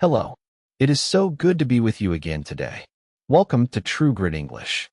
Hello. It is so good to be with you again today. Welcome to TrueGritEnglish.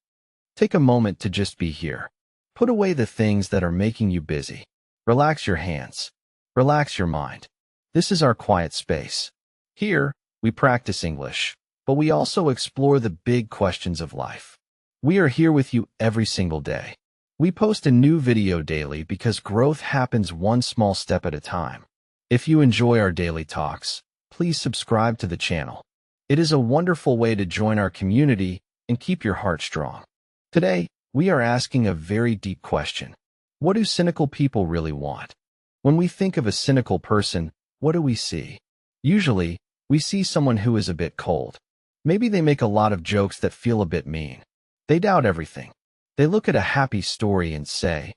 Take a moment to just be here. Put away the things that are making you busy. Relax your hands. Relax your mind. This is our quiet space. Here, we practice English, but we also explore the big questions of life. We are here with you every single day. We post a new video daily because growth happens one small step at a time. If you enjoy our daily talks, please subscribe to the channel. It is a wonderful way to join our community and keep your heart strong. Today, we are asking a very deep question. What do cynical people really want? When we think of a cynical person, what do we see? Usually, we see someone who is a bit cold. Maybe they make a lot of jokes that feel a bit mean. They doubt everything. They look at a happy story and say,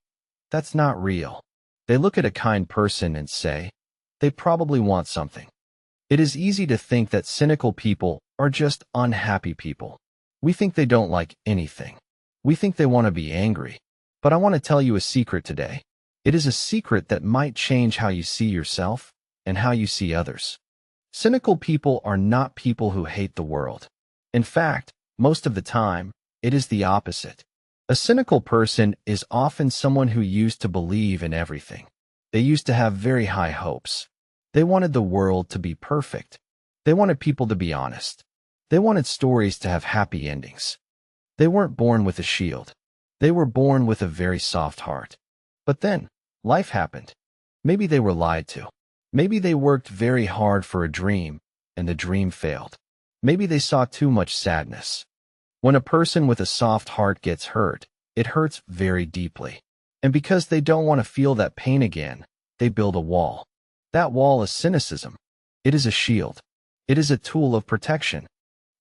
"That's not real." They look at a kind person and say, "They probably want something." It is easy to think that cynical people are just unhappy people. We think they don't like anything. We think they want to be angry. But I want to tell you a secret today. It is a secret that might change how you see yourself and how you see others. Cynical people are not people who hate the world. In fact, most of the time, it is the opposite. A cynical person is often someone who used to believe in everything. They used to have very high hopes. They wanted the world to be perfect. They wanted people to be honest. They wanted stories to have happy endings. They weren't born with a shield. They were born with a very soft heart. But then, life happened. Maybe they were lied to. Maybe they worked very hard for a dream, and the dream failed. Maybe they saw too much sadness. When a person with a soft heart gets hurt, it hurts very deeply. And because they don't want to feel that pain again, they build a wall. That wall is cynicism. It is a shield. It is a tool of protection.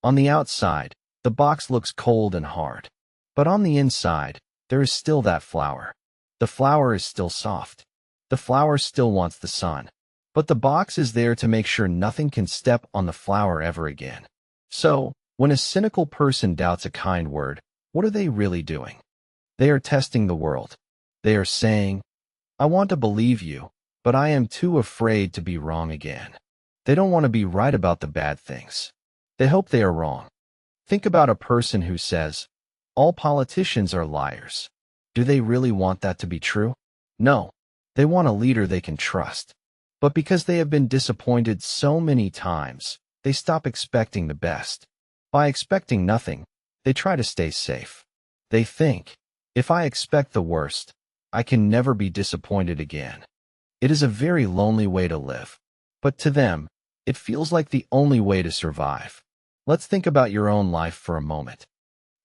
On the outside, the box looks cold and hard. But on the inside, there is still that flower. The flower is still soft. The flower still wants the sun. But the box is there to make sure nothing can step on the flower ever again. So, when a cynical person doubts a kind word, what are they really doing? They are testing the world. They are saying, "I want to believe you, but I am too afraid to be wrong again." They don't want to be right about the bad things. They hope they are wrong. Think about a person who says, "All politicians are liars." Do they really want that to be true? No. They want a leader they can trust. But because they have been disappointed so many times, they stop expecting the best. By expecting nothing, they try to stay safe. They think, "If I expect the worst, I can never be disappointed again." It is a very lonely way to live. But to them, it feels like the only way to survive. Let's think about your own life for a moment.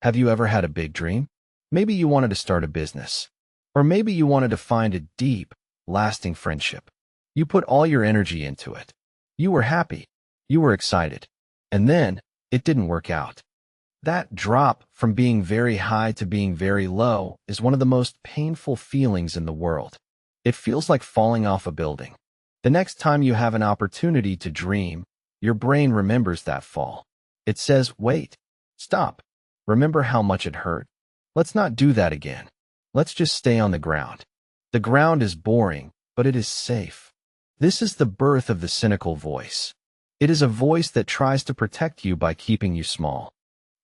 Have you ever had a big dream? Maybe you wanted to start a business. Or maybe you wanted to find a deep, lasting friendship. You put all your energy into it. You were happy. You were excited. And then, it didn't work out. That drop from being very high to being very low is one of the most painful feelings in the world. It feels like falling off a building. The next time you have an opportunity to dream, your brain remembers that fall. It says, "Wait, stop. Remember how much it hurt? Let's not do that again. Let's just stay on the ground." The ground is boring, but it is safe. This is the birth of the cynical voice. It is a voice that tries to protect you by keeping you small.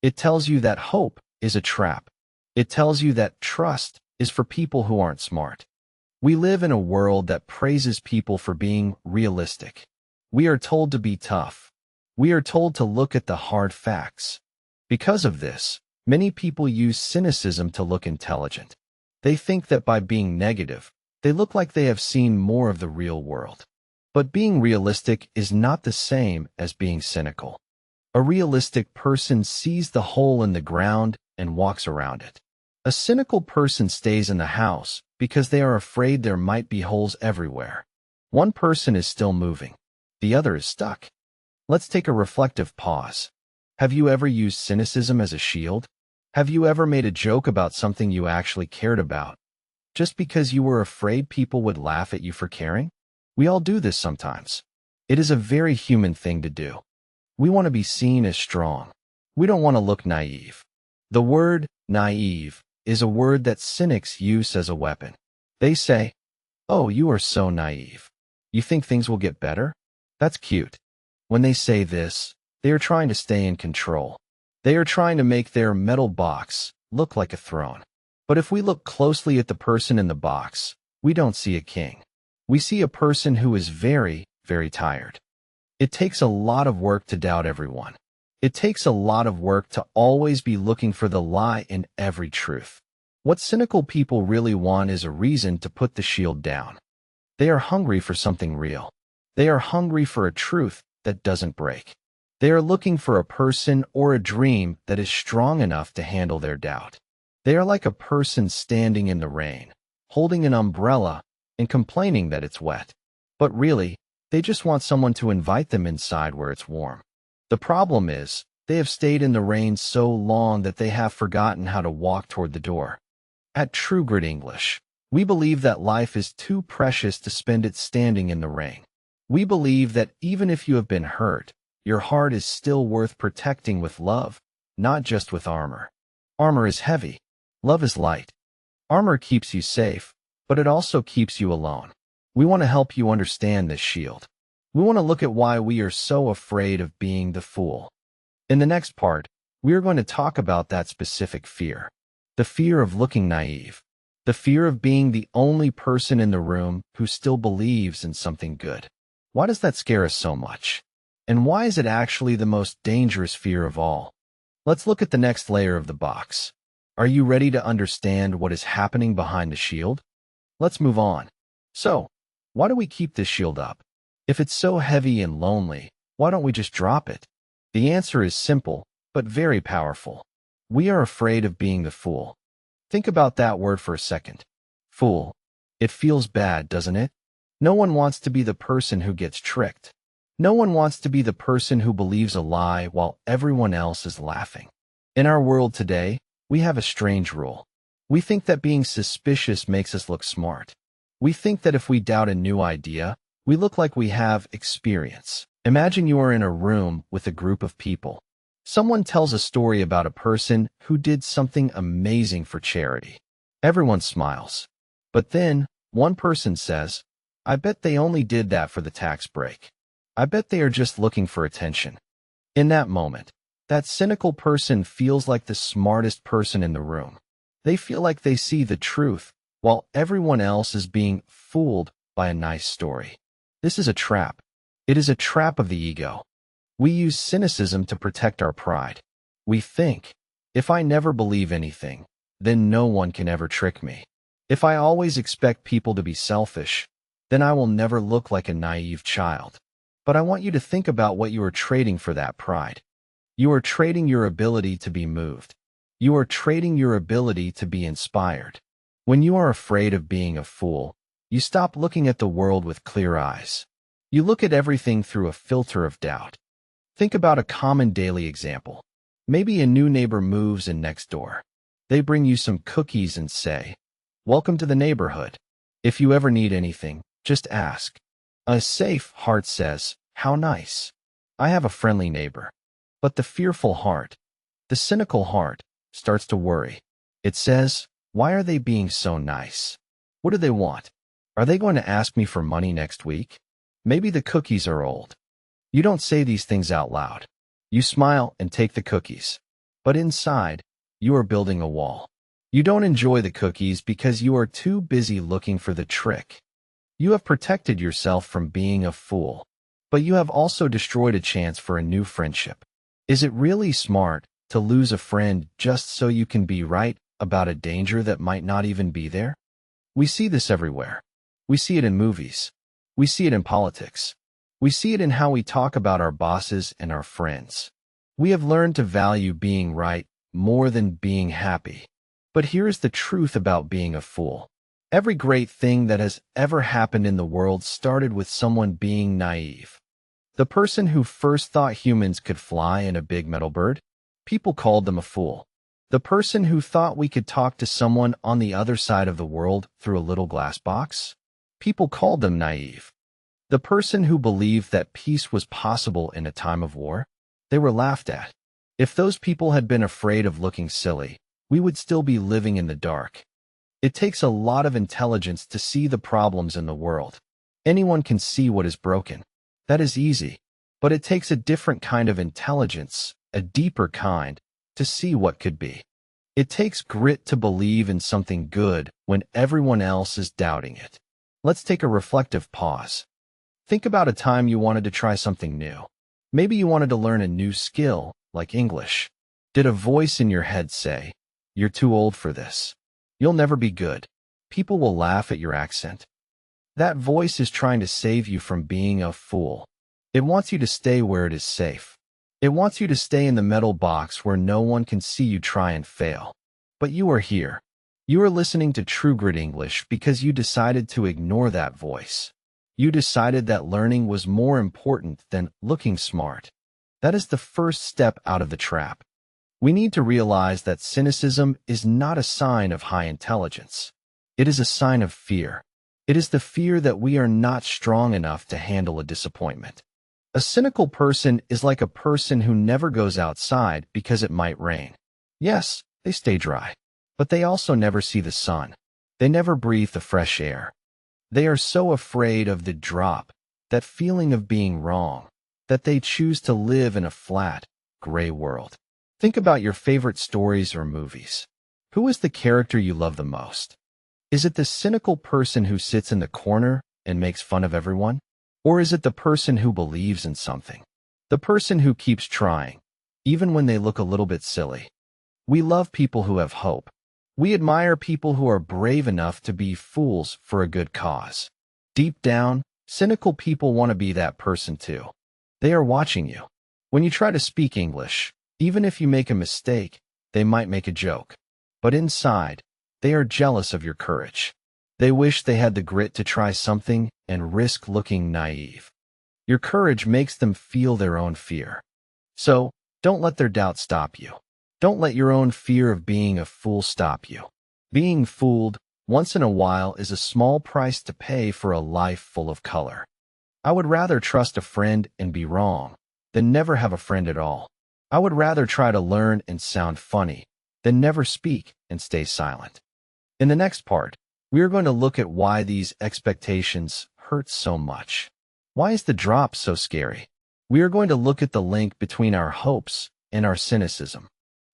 It tells you that hope is a trap. It tells you that trust is for people who aren't smart. We live in a world that praises people for being realistic. We are told to be tough. We are told to look at the hard facts. Because of this, many people use cynicism to look intelligent. They think that by being negative, they look like they have seen more of the real world. But being realistic is not the same as being cynical. A realistic person sees the hole in the ground and walks around it. A cynical person stays in the house because they are afraid there might be holes everywhere. One person is still moving. The other is stuck. Let's take a reflective pause. Have you ever used cynicism as a shield? Have you ever made a joke about something you actually cared about, just because you were afraid people would laugh at you for caring? We all do this sometimes. It is a very human thing to do. We want to be seen as strong. We don't want to look naive. The word naive is a word that cynics use as a weapon. They say, "Oh, you are so naive. You think things will get better? That's cute." When they say this, they are trying to stay in control. They are trying to make their metal box look like a throne. But if we look closely at the person in the box, we don't see a king. We see a person who is very, very tired. It takes a lot of work to doubt everyone. It takes a lot of work to always be looking for the lie in every truth. What cynical people really want is a reason to put the shield down. They are hungry for something real. They are hungry for a truth that doesn't break. They are looking for a person or a dream that is strong enough to handle their doubt. They are like a person standing in the rain, holding an umbrella and complaining that it's wet. But really, they just want someone to invite them inside where it's warm. The problem is, they have stayed in the rain so long that they have forgotten how to walk toward the door. At TrueGritEnglish, we believe that life is too precious to spend it standing in the rain. We believe that even if you have been hurt, your heart is still worth protecting with love, not just with armor. Armor is heavy. Love is light. Armor keeps you safe, but it also keeps you alone. We want to help you understand this shield. We want to look at why we are so afraid of being the fool. In the next part, we are going to talk about that specific fear. The fear of looking naive. The fear of being the only person in the room who still believes in something good. Why does that scare us so much? And why is it actually the most dangerous fear of all? Let's look at the next layer of the box. Are you ready to understand what is happening behind the shield? Let's move on. So, why do we keep this shield up? If it's so heavy and lonely, why don't we just drop it? The answer is simple, but very powerful. We are afraid of being the fool. Think about that word for a second. Fool. It feels bad, doesn't it? No one wants to be the person who gets tricked. No one wants to be the person who believes a lie while everyone else is laughing. In our world today, we have a strange rule. We think that being suspicious makes us look smart. We think that if we doubt a new idea, we look like we have experience. Imagine you are in a room with a group of people. Someone tells a story about a person who did something amazing for charity. Everyone smiles. But then, one person says, I bet they only did that for the tax break. I bet they are just looking for attention. In that moment, that cynical person feels like the smartest person in the room. They feel like they see the truth, while everyone else is being fooled by a nice story. This is a trap. It is a trap of the ego. We use cynicism to protect our pride. We think, if I never believe anything, then no one can ever trick me. If I always expect people to be selfish, then I will never look like a naive child. But I want you to think about what you are trading for that pride. You are trading your ability to be moved. You are trading your ability to be inspired. When you are afraid of being a fool, you stop looking at the world with clear eyes. You look at everything through a filter of doubt. Think about a common daily example. Maybe a new neighbor moves in next door. They bring you some cookies and say, "Welcome to the neighborhood. If you ever need anything, just ask." A safe heart says, "How nice. I have a friendly neighbor." But the fearful heart, the cynical heart, starts to worry. It says, "Why are they being so nice? What do they want? Are they going to ask me for money next week? Maybe the cookies are old." You don't say these things out loud. You smile and take the cookies. But inside, you are building a wall. You don't enjoy the cookies because you are too busy looking for the trick. You have protected yourself from being a fool, but you have also destroyed a chance for a new friendship. Is it really smart to lose a friend just so you can be right about a danger that might not even be there? We see this everywhere. We see it in movies. We see it in politics. We see it in how we talk about our bosses and our friends. We have learned to value being right more than being happy. But here's the truth about being a fool. Every great thing that has ever happened in the world started with someone being naive. The person who first thought humans could fly in a big metal bird, people called them a fool. The person who thought we could talk to someone on the other side of the world through a little glass box, people called them naive. The person who believed that peace was possible in a time of war, they were laughed at. If those people had been afraid of looking silly, we would still be living in the dark. It takes a lot of intelligence to see the problems in the world. Anyone can see what is broken. That is easy. But it takes a different kind of intelligence, a deeper kind, to see what could be. It takes grit to believe in something good when everyone else is doubting it. Let's take a reflective pause. Think about a time you wanted to try something new. Maybe you wanted to learn a new skill, like English. Did a voice in your head say, "You're too old for this. You'll never be good. People will laugh at your accent"? That voice is trying to save you from being a fool. It wants you to stay where it is safe. It wants you to stay in the metal box where no one can see you try and fail. But you are here. You are listening to TrueGritEnglish because you decided to ignore that voice. You decided that learning was more important than looking smart. That is the first step out of the trap. We need to realize that cynicism is not a sign of high intelligence. It is a sign of fear. It is the fear that we are not strong enough to handle a disappointment. A cynical person is like a person who never goes outside because it might rain. Yes, they stay dry, but they also never see the sun. They never breathe the fresh air. They are so afraid of the drop, that feeling of being wrong, that they choose to live in a flat, gray world. Think about your favorite stories or movies. Who is the character you love the most? Is it the cynical person who sits in the corner and makes fun of everyone? Or is it the person who believes in something? The person who keeps trying, even when they look a little bit silly. We love people who have hope. We admire people who are brave enough to be fools for a good cause. Deep down, cynical people want to be that person too. They are watching you. When you try to speak English, even if you make a mistake, they might make a joke. But inside, they are jealous of your courage. They wish they had the grit to try something and risk looking naive. Your courage makes them feel their own fear. So, don't let their doubt stop you. Don't let your own fear of being a fool stop you. Being fooled, once in a while, is a small price to pay for a life full of color. I would rather trust a friend and be wrong than never have a friend at all. I would rather try to learn and sound funny than never speak and stay silent. In the next part, we are going to look at why these expectations hurt so much. Why is the drop so scary? We are going to look at the link between our hopes and our cynicism.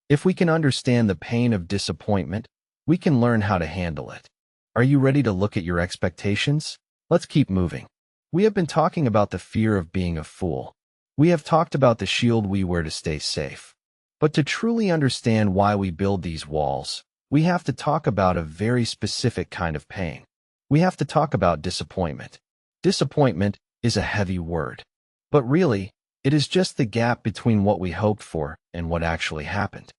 If we can understand the pain of disappointment, we can learn how to handle it. Are you ready to look at your expectations? Let's keep moving. We have been talking about the fear of being a fool. We have talked about the shield we wear to stay safe. But to truly understand why we build these walls, we have to talk about a very specific kind of pain. We have to talk about disappointment. Disappointment is a heavy word. But really, it is just the gap between what we hoped for and what actually happened.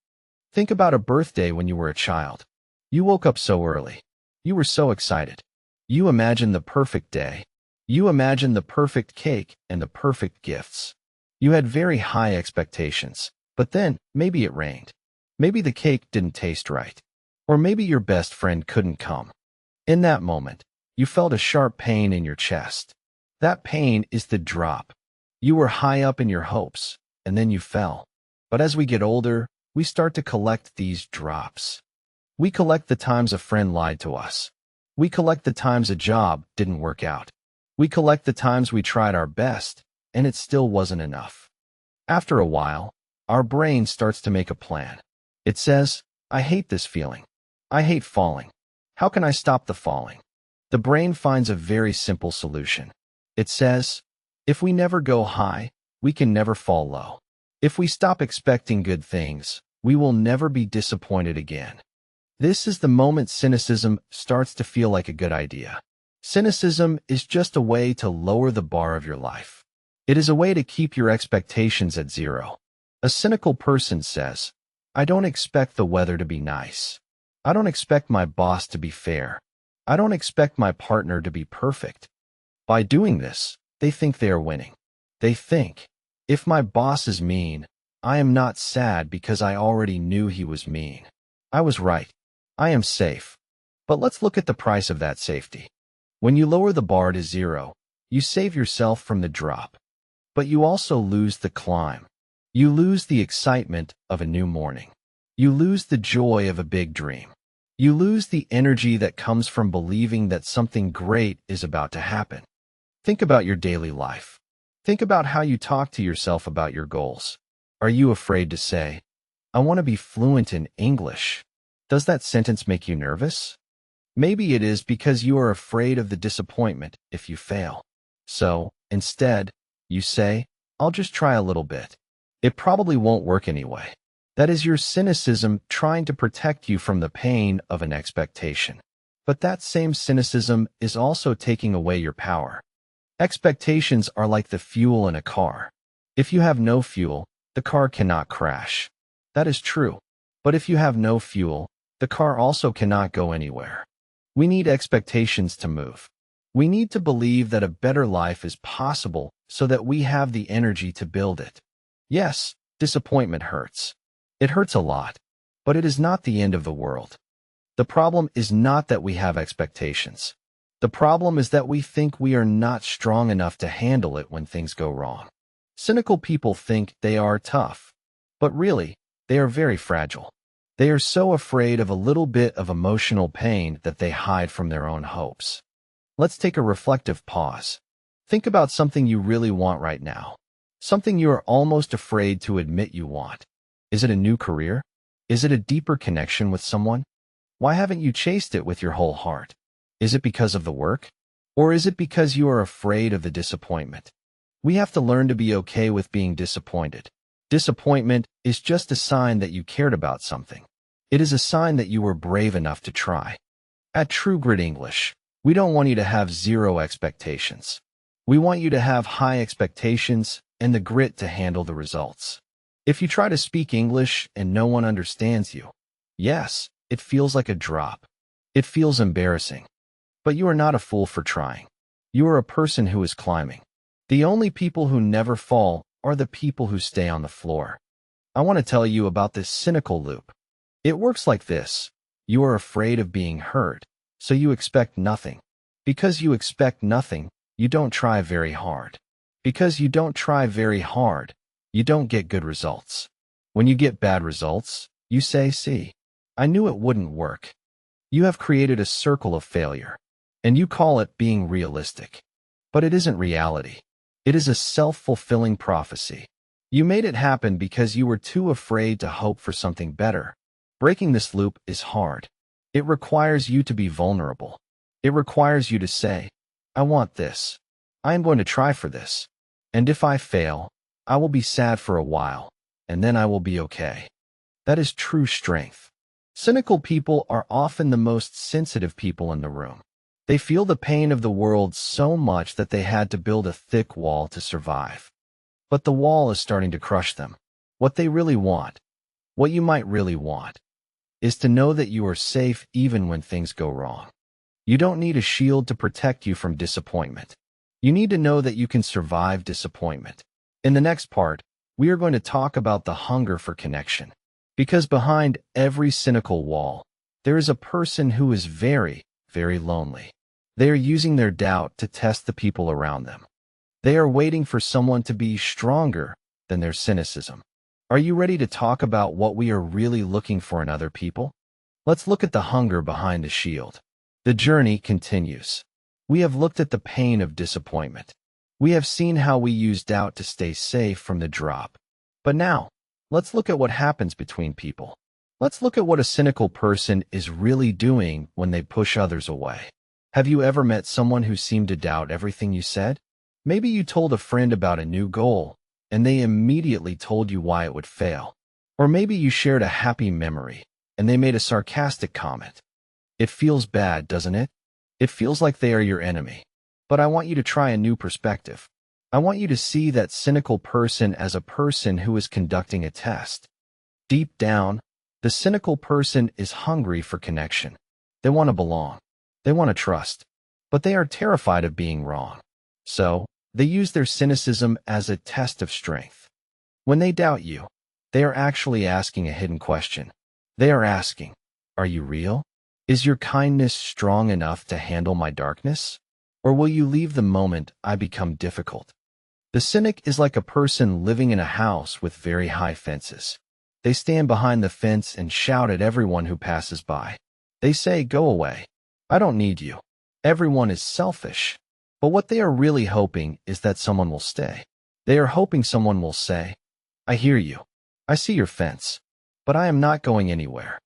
Think about a birthday when you were a child. You woke up so early. You were so excited. You imagined the perfect day. You imagined the perfect cake and the perfect gifts. You had very high expectations, but then maybe it rained. Maybe the cake didn't taste right. Or maybe your best friend couldn't come. In that moment, you felt a sharp pain in your chest. That pain is the drop. You were high up in your hopes, and then you fell. But as we get older, we start to collect these drops. We collect the times a friend lied to us. We collect the times a job didn't work out. We collect the times we tried our best, and it still wasn't enough. After a while, our brain starts to make a plan. It says, "I hate this feeling. I hate falling. How can I stop the falling?" The brain finds a very simple solution. It says, if we never go high, we can never fall low. If we stop expecting good things, we will never be disappointed again. This is the moment cynicism starts to feel like a good idea. Cynicism is just a way to lower the bar of your life. It is a way to keep your expectations at zero. A cynical person says, "I don't expect the weather to be nice. I don't expect my boss to be fair. I don't expect my partner to be perfect." By doing this, they think they are winning. They think, if my boss is mean, I am not sad because I already knew he was mean. I was right. I am safe. But let's look at the price of that safety. When you lower the bar to zero, you save yourself from the drop. But you also lose the climb. You lose the excitement of a new morning. You lose the joy of a big dream. You lose the energy that comes from believing that something great is about to happen. Think about your daily life. Think about how you talk to yourself about your goals. Are you afraid to say, I want to be fluent in English? Does that sentence make you nervous? Maybe it is because you are afraid of the disappointment if you fail. So, instead, you say, I'll just try a little bit. It probably won't work anyway. That is your cynicism trying to protect you from the pain of an expectation. But that same cynicism is also taking away your power. Expectations are like the fuel in a car. If you have no fuel, the car cannot crash. That is true. But if you have no fuel, the car also cannot go anywhere. We need expectations to move. We need to believe that a better life is possible so that we have the energy to build it. Yes, disappointment hurts. It hurts a lot, but it is not the end of the world. The problem is not that we have expectations. The problem is that we think we are not strong enough to handle it when things go wrong. Cynical people think they are tough, but really, they are very fragile. They are so afraid of a little bit of emotional pain that they hide from their own hopes. Let's take a reflective pause. Think about something you really want right now. Something you are almost afraid to admit you want. Is it a new career? Is it a deeper connection with someone? Why haven't you chased it with your whole heart? Is it because of the work? Or is it because you are afraid of the disappointment? We have to learn to be okay with being disappointed. Disappointment is just a sign that you cared about something. It is a sign that you were brave enough to try. At TrueGritEnglish, we don't want you to have zero expectations. We want you to have high expectations and the grit to handle the results. If you try to speak English and no one understands you, yes, it feels like a drop. It feels embarrassing. But you are not a fool for trying. You are a person who is climbing. The only people who never fall are the people who stay on the floor. I want to tell you about this cynical loop. It works like this. You are afraid of being hurt, so you expect nothing. Because you expect nothing, you don't try very hard. Because you don't try very hard, you don't get good results. When you get bad results, you say, see, I knew it wouldn't work. You have created a circle of failure, and you call it being realistic. But it isn't reality. It is a self-fulfilling prophecy. You made it happen because you were too afraid to hope for something better. Breaking this loop is hard. It requires you to be vulnerable. It requires you to say, I want this. I am going to try for this. And if I fail, I will be sad for a while, and then I will be okay. That is true strength. Cynical people are often the most sensitive people in the room. They feel the pain of the world so much that they had to build a thick wall to survive. But the wall is starting to crush them. What they really want, what you might really want, is to know that you are safe even when things go wrong. You don't need a shield to protect you from disappointment. You need to know that you can survive disappointment. In the next part, we are going to talk about the hunger for connection. Because behind every cynical wall, there is a person who is very, very lonely. They are using their doubt to test the people around them. They are waiting for someone to be stronger than their cynicism. Are you ready to talk about what we are really looking for in other people? Let's look at the hunger behind the shield. The journey continues. We have looked at the pain of disappointment. We have seen how we use doubt to stay safe from the drop. But now, let's look at what happens between people. Let's look at what a cynical person is really doing when they push others away. Have you ever met someone who seemed to doubt everything you said? Maybe you told a friend about a new goal, and they immediately told you why it would fail. Or maybe you shared a happy memory, and they made a sarcastic comment. It feels bad, doesn't it? It feels like they are your enemy. But I want you to try a new perspective. I want you to see that cynical person as a person who is conducting a test. Deep down, the cynical person is hungry for connection. They want to belong. They want to trust. But they are terrified of being wrong. So, they use their cynicism as a test of strength. When they doubt you, they are actually asking a hidden question. They are asking, are you real? Is your kindness strong enough to handle my darkness? Or will you leave the moment I become difficult? The cynic is like a person living in a house with very high fences. They stand behind the fence and shout at everyone who passes by. They say, go away. I don't need you. Everyone is selfish. But what they are really hoping is that someone will stay. They are hoping someone will say, "I hear you. I see your fence, but I am not going anywhere."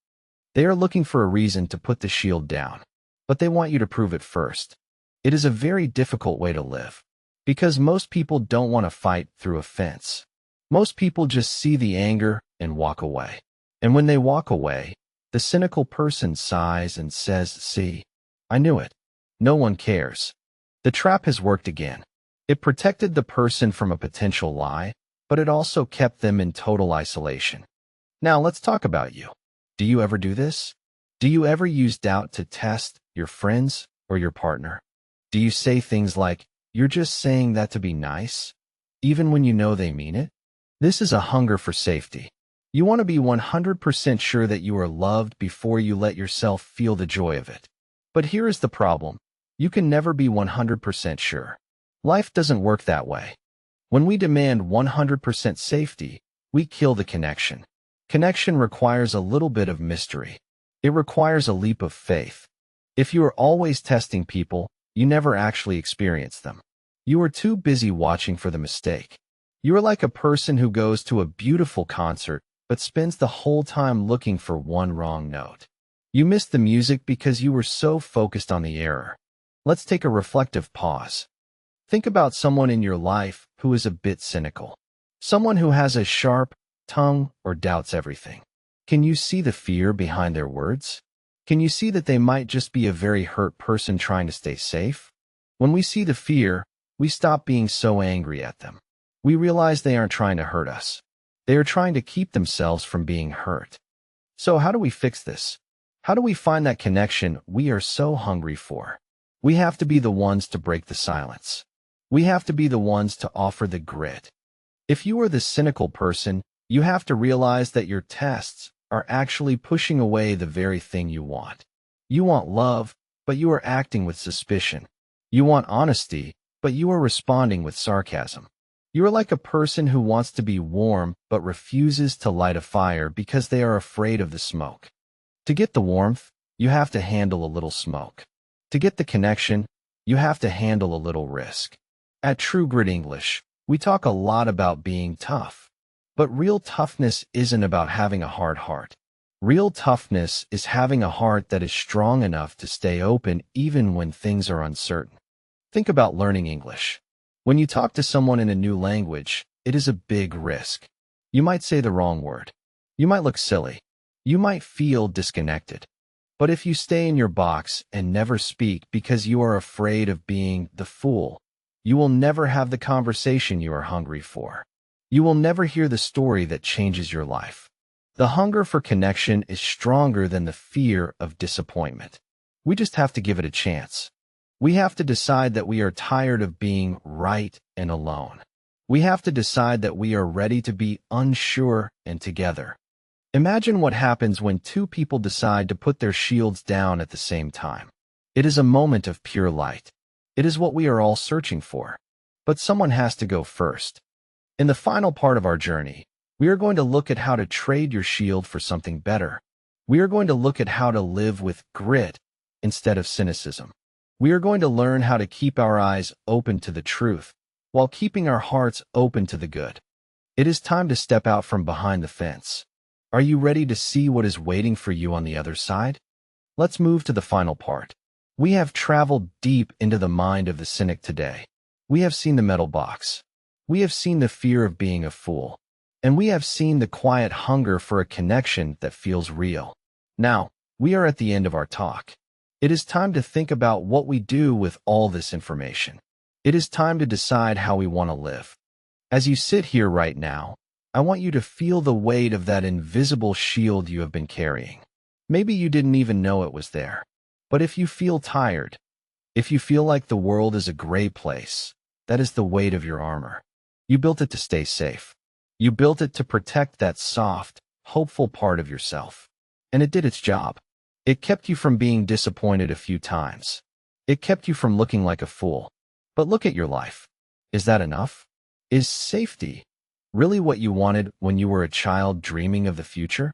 They are looking for a reason to put the shield down, but they want you to prove it first. It is a very difficult way to live, because most people don't want to fight through a fence. Most people just see the anger and walk away. And when they walk away, the cynical person sighs and says, "See, I knew it. No one cares." The trap has worked again. It protected the person from a potential lie, but it also kept them in total isolation. Now let's talk about you. Do you ever do this? Do you ever use doubt to test your friends or your partner? Do you say things like, "You're just saying that to be nice," even when you know they mean it? This is a hunger for safety. You want to be 100% sure that you are loved before you let yourself feel the joy of it. But here is the problem. You can never be 100% sure. Life doesn't work that way. When we demand 100% safety, we kill the connection. Connection requires a little bit of mystery. It requires a leap of faith. If you are always testing people, you never actually experience them. You are too busy watching for the mistake. You are like a person who goes to a beautiful concert but spends the whole time looking for one wrong note. You missed the music because you were so focused on the error. Let's take a reflective pause. Think about someone in your life who is a bit cynical. Someone who has a sharp tongue or doubts everything. Can you see the fear behind their words? Can you see that they might just be a very hurt person trying to stay safe? When we see the fear, we stop being so angry at them. We realize they aren't trying to hurt us. They are trying to keep themselves from being hurt. So how do we fix this? How do we find that connection we are so hungry for? We have to be the ones to break the silence. We have to be the ones to offer the grit. If you are the cynical person, you have to realize that your tests are actually pushing away the very thing you want. You want love, but you are acting with suspicion. You want honesty, but you are responding with sarcasm. You are like a person who wants to be warm but refuses to light a fire because they are afraid of the smoke. To get the warmth, you have to handle a little smoke. To get the connection, you have to handle a little risk. At TrueGritEnglish, we talk a lot about being tough. But real toughness isn't about having a hard heart. Real toughness is having a heart that is strong enough to stay open even when things are uncertain. Think about learning English. When you talk to someone in a new language, it is a big risk. You might say the wrong word. You might look silly. You might feel disconnected. But if you stay in your box and never speak because you are afraid of being the fool, you will never have the conversation you are hungry for. You will never hear the story that changes your life. The hunger for connection is stronger than the fear of disappointment. We just have to give it a chance. We have to decide that we are tired of being right and alone. We have to decide that we are ready to be unsure and together. Imagine what happens when two people decide to put their shields down at the same time. It is a moment of pure light. It is what we are all searching for. But someone has to go first. In the final part of our journey, we are going to look at how to trade your shield for something better. We are going to look at how to live with grit instead of cynicism. We are going to learn how to keep our eyes open to the truth while keeping our hearts open to the good. It is time to step out from behind the fence. Are you ready to see what is waiting for you on the other side? Let's move to the final part. We have traveled deep into the mind of the cynic today. We have seen the metal box. We have seen the fear of being a fool. And we have seen the quiet hunger for a connection that feels real. Now, we are at the end of our talk. It is time to think about what we do with all this information. It is time to decide how we want to live. As you sit here right now, I want you to feel the weight of that invisible shield you have been carrying. Maybe you didn't even know it was there. But if you feel tired, if you feel like the world is a gray place, that is the weight of your armor. You built it to stay safe. You built it to protect that soft, hopeful part of yourself. And it did its job. It kept you from being disappointed a few times. It kept you from looking like a fool. But look at your life. Is that enough? Is safety really what you wanted when you were a child dreaming of the future?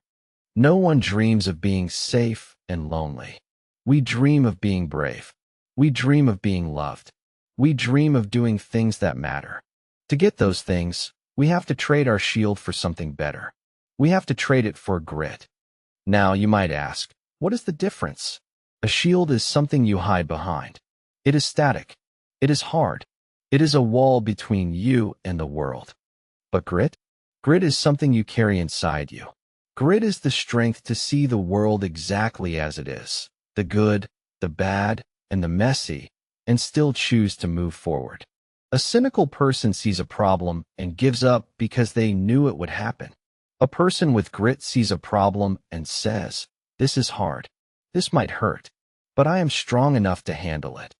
No one dreams of being safe and lonely. We dream of being brave. We dream of being loved. We dream of doing things that matter. To get those things, we have to trade our shield for something better. We have to trade it for grit. Now, you might ask, what is the difference? A shield is something you hide behind. It is static. It is hard. It is a wall between you and the world. But grit? Grit is something you carry inside you. Grit is the strength to see the world exactly as it is, the good, the bad, and the messy, and still choose to move forward. A cynical person sees a problem and gives up because they knew it would happen. A person with grit sees a problem and says, "This is hard. This might hurt, but I am strong enough to handle it."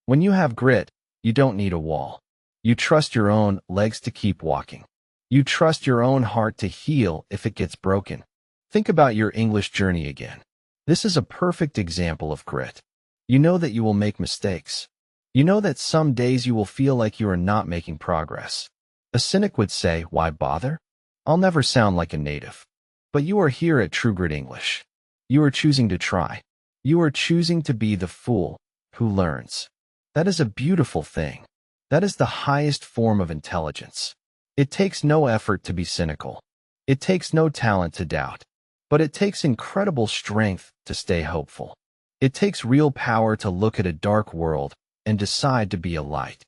When you have grit, you don't need a wall. You trust your own legs to keep walking. You trust your own heart to heal if it gets broken. Think about your English journey again. This is a perfect example of grit. You know that you will make mistakes. You know that some days you will feel like you are not making progress. A cynic would say, "Why bother? I'll never sound like a native." But you are here at TrueGritEnglish. You are choosing to try. You are choosing to be the fool who learns. That is a beautiful thing. That is the highest form of intelligence. It takes no effort to be cynical. It takes no talent to doubt. But it takes incredible strength to stay hopeful. It takes real power to look at a dark world and decide to be a light.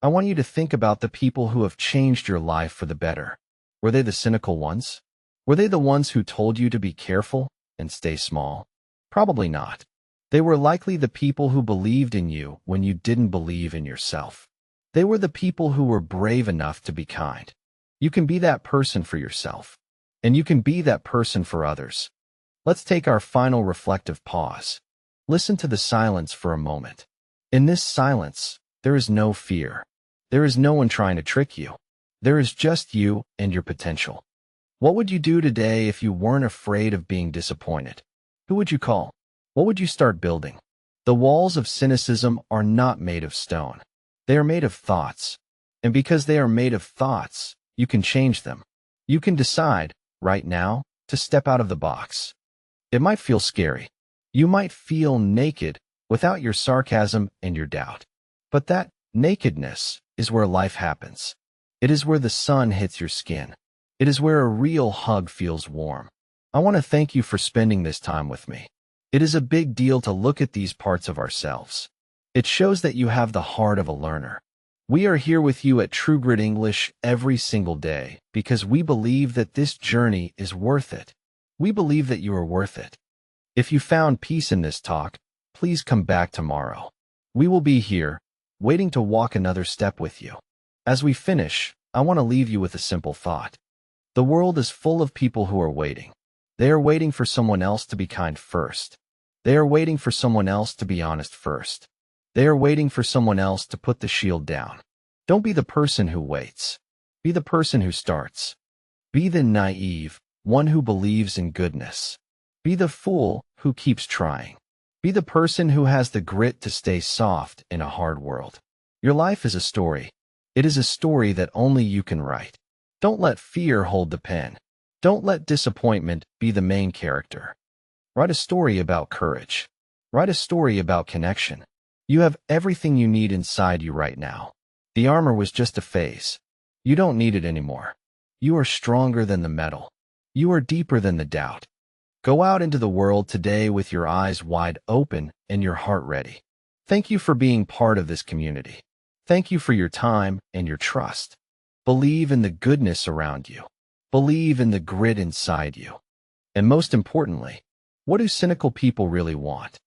I want you to think about the people who have changed your life for the better. Were they the cynical ones? Were they the ones who told you to be careful and stay small? Probably not. They were likely the people who believed in you when you didn't believe in yourself. They were the people who were brave enough to be kind. You can be that person for yourself, and you can be that person for others. Let's take our final reflective pause. Listen to the silence for a moment. In this silence, there is no fear. There is no one trying to trick you. There is just you and your potential. What would you do today if you weren't afraid of being disappointed? Who would you call? What would you start building? The walls of cynicism are not made of stone. They are made of thoughts. And because they are made of thoughts, you can change them. You can decide, right now, to step out of the box. It might feel scary. You might feel naked without your sarcasm and your doubt. But that nakedness is where life happens. It is where the sun hits your skin. It is where a real hug feels warm. I want to thank you for spending this time with me. It is a big deal to look at these parts of ourselves. It shows that you have the heart of a learner. We are here with you at TrueGritEnglish every single day because we believe that this journey is worth it. We believe that you are worth it. If you found peace in this talk, please come back tomorrow. We will be here, waiting to walk another step with you. As we finish, I want to leave you with a simple thought. The world is full of people who are waiting. They are waiting for someone else to be kind first. They are waiting for someone else to be honest first. They are waiting for someone else to put the shield down. Don't be the person who waits. Be the person who starts. Be the naive one who believes in goodness. Be the fool who keeps trying. Be the person who has the grit to stay soft in a hard world. Your life is a story. It is a story that only you can write. Don't let fear hold the pen. Don't let disappointment be the main character. Write a story about courage. Write a story about connection. You have everything you need inside you right now. The armor was just a phase. You don't need it anymore. You are stronger than the metal. You are deeper than the doubt. Go out into the world today with your eyes wide open and your heart ready. Thank you for being part of this community. Thank you for your time and your trust. Believe in the goodness around you. Believe in the grit inside you. And most importantly, what do cynical people really want?